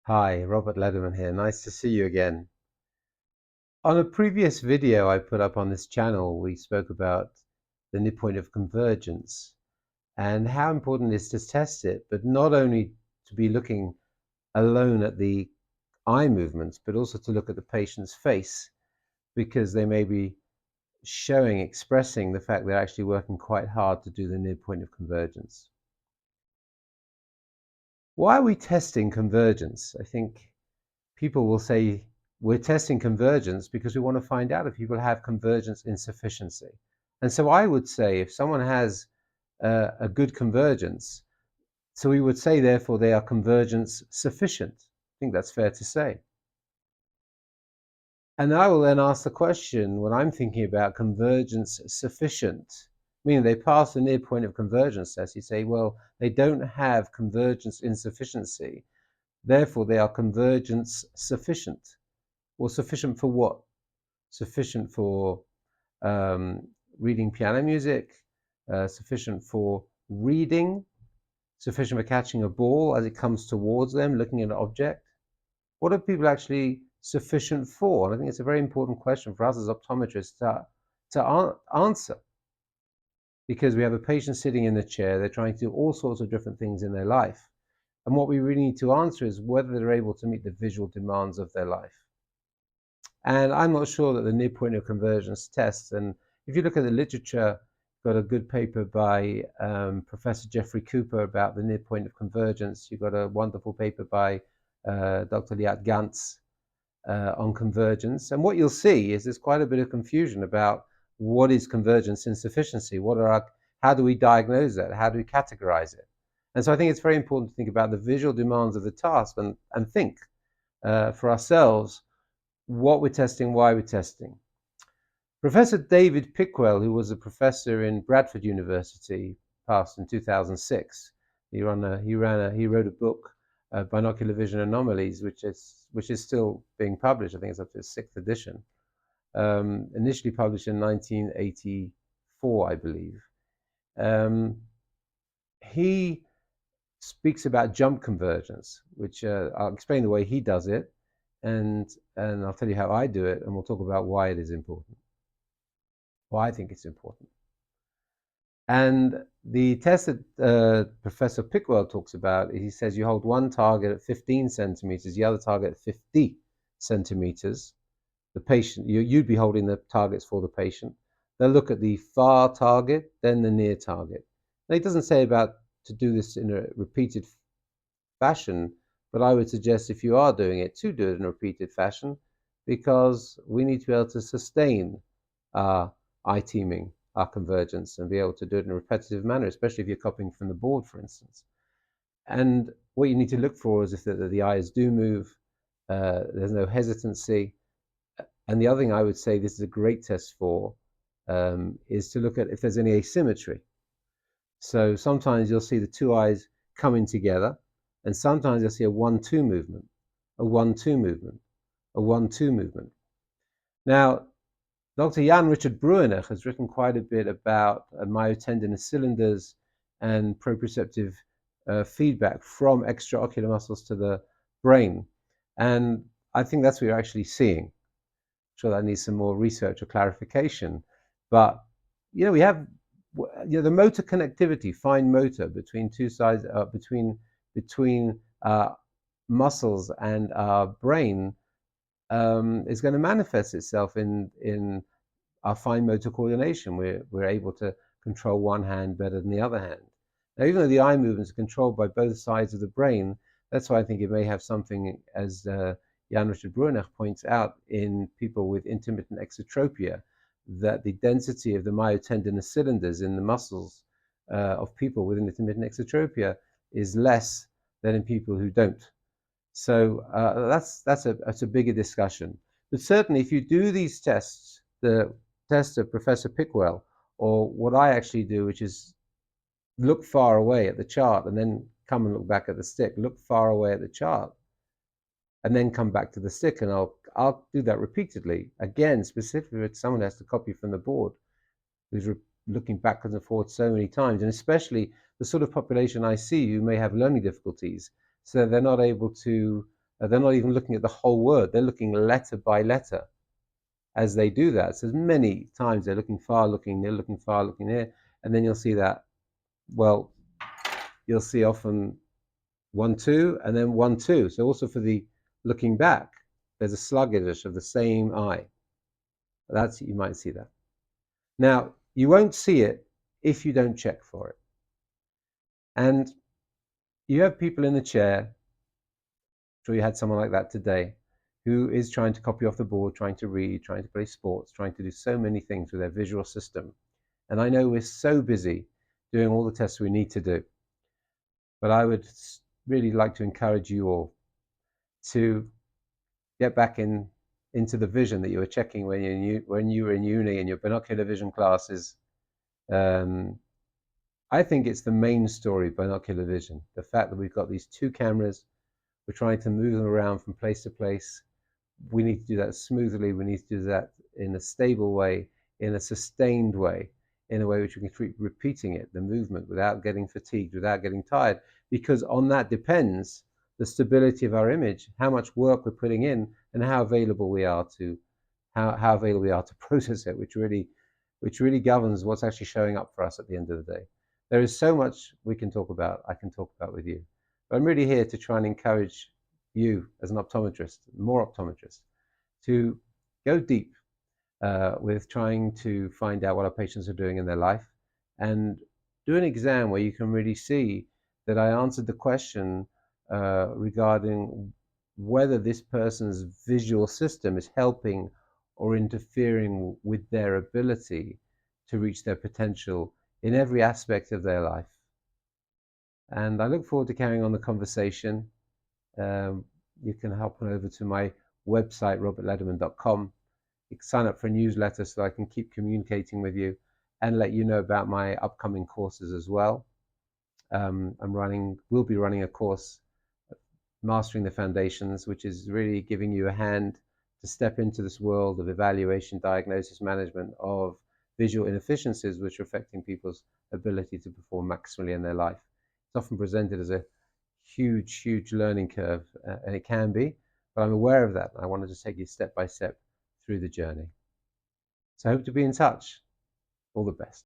Hi, Robert Lederman here. Nice to see you again. On a previous video I put up on this channel, we spoke about the near point of convergence and how important it is to test it, but not only to be looking alone at the eye movements, but also to look at the patient's face, because they may be expressing the fact they're actually working quite hard to do the near point of convergence. Why are we testing convergence? I think people will say we're testing convergence because we want to find out if people have convergence insufficiency. And so I would say if someone has a good convergence, so we would say therefore they are convergence sufficient. I think that's fair to say. And I will then ask the question, when I'm thinking about convergence sufficient, meaning they pass the near point of convergence test, you say, well, they don't have convergence insufficiency, therefore they are convergence sufficient. Well, sufficient for what? Sufficient for reading piano music, sufficient for reading, sufficient for catching a ball as it comes towards them, looking at an object. What are people actually sufficient for? And I think it's a very important question for us as optometrists to answer, because we have a patient sitting in the chair, they're trying to do all sorts of different things in their life. And what we really need to answer is whether they're able to meet the visual demands of their life. And I'm not sure that the near point of convergence tests, and if you look at the literature, got a good paper by Professor Jeffrey Cooper about the near point of convergence. You've got a wonderful paper by Dr. Liat Gantz on convergence. And what you'll see is there's quite a bit of confusion about what is convergence insufficiency, how do we diagnose that, how do we categorize it? And so I think it's very important to think about the visual demands of the task and think for ourselves what we're testing, why we're testing. Professor David Pickwell, who was a professor in Bradford University, passed in 2006. He wrote a book, Binocular Vision Anomalies, which is still being published. I think it's up to its 6th edition. Initially published in 1984, I believe. He speaks about jump convergence, which I'll explain the way he does it, and I'll tell you how I do it, and we'll talk about why it is important, why I think it's important. And the test that Professor Pickwell talks about, he says you hold one target at 15 centimeters, the other target at 50 centimeters. The patient, you'd be holding the targets for the patient. They'll look at the far target, then the near target. Now, he doesn't say about to do this in a repeated fashion, but I would suggest if you are doing it, to do it in a repeated fashion, because we need to be able to sustain our eye teaming, our convergence, and be able to do it in a repetitive manner, especially if you're copying from the board, for instance. And what you need to look for is if the eyes do move, there's no hesitancy. And the other thing I would say this is a great test for is to look at if there's any asymmetry. So sometimes you'll see the two eyes coming together, and sometimes you'll see a 1-2 movement, a 1-2 movement, a 1-2 movement. Now, Dr. Jan Richard Bruinach has written quite a bit about myotendinous cylinders and proprioceptive feedback from extraocular muscles to the brain. And I think that's what you're actually seeing. I'm sure that needs some more research or clarification. But, we have the motor connectivity, fine motor between two sides, between muscles and our brain is going to manifest itself in our fine motor coordination. We're able to control one hand better than the other hand. Now, even though the eye movements are controlled by both sides of the brain, that's why I think it may have something, as Jan Richard Bruinach points out, in people with intermittent exotropia, that the density of the myotendinous cylinders in the muscles of people with intermittent exotropia is less than in people who don't. So that's a bigger discussion. But certainly, if you do these tests, the test of Professor Pickwell, or what I actually do, which is look far away at the chart and then come and look back at the stick, look far away at the chart, and then come back to the stick, and I'll do that repeatedly. Again, specifically if someone has to copy from the board, who's looking backwards and forwards so many times, and especially the sort of population I see who may have learning difficulties, so they're not able to They're not even looking at the whole word. They're looking letter by letter as they do that. So many times they're looking far, looking near, looking far, looking near, and then you'll see that, well, you'll see often 1, 2, and then 1, 2. So also for the looking back, there's a sluggish of the same eye. That's, you might see that. Now, you won't see it if you don't check for it. And you have people in the chair, I'm sure you had someone like that today, who is trying to copy off the board, trying to read, trying to play sports, trying to do so many things with their visual system. And I know we're so busy doing all the tests we need to do, but I would really like to encourage you all to get back into the vision that you were checking when you were in uni in your binocular vision classes. I think it's the main story of binocular vision, the fact that we've got these two cameras, we're trying to move them around from place to place. We need to do that smoothly, we need to do that in a stable way, in a sustained way, in a way which we can keep repeating it, the movement, without getting fatigued, without getting tired, because on that depends the stability of our image, how much work we're putting in, and how available we are to process it, which really governs what's actually showing up for us at the end of the day. There is so much I can talk about with you, but I'm really here to try and encourage you as an optometrist, more optometrists, to go deep with trying to find out what our patients are doing in their life, and do an exam where you can really see that I answered the question regarding whether this person's visual system is helping or interfering with their ability to reach their potential in every aspect of their life. And I look forward to carrying on the conversation. You can hop on over to my website, robertlederman.com. You can sign up for a newsletter so I can keep communicating with you and let you know about my upcoming courses as well. We'll be running a course, Mastering the Foundations, which is really giving you a hand to step into this world of evaluation, diagnosis, management of visual inefficiencies which are affecting people's ability to perform maximally in their life. It's often presented as a huge, huge learning curve, and it can be, but I'm aware of that. I wanted to take you step by step through the journey. So I hope to be in touch. All the best.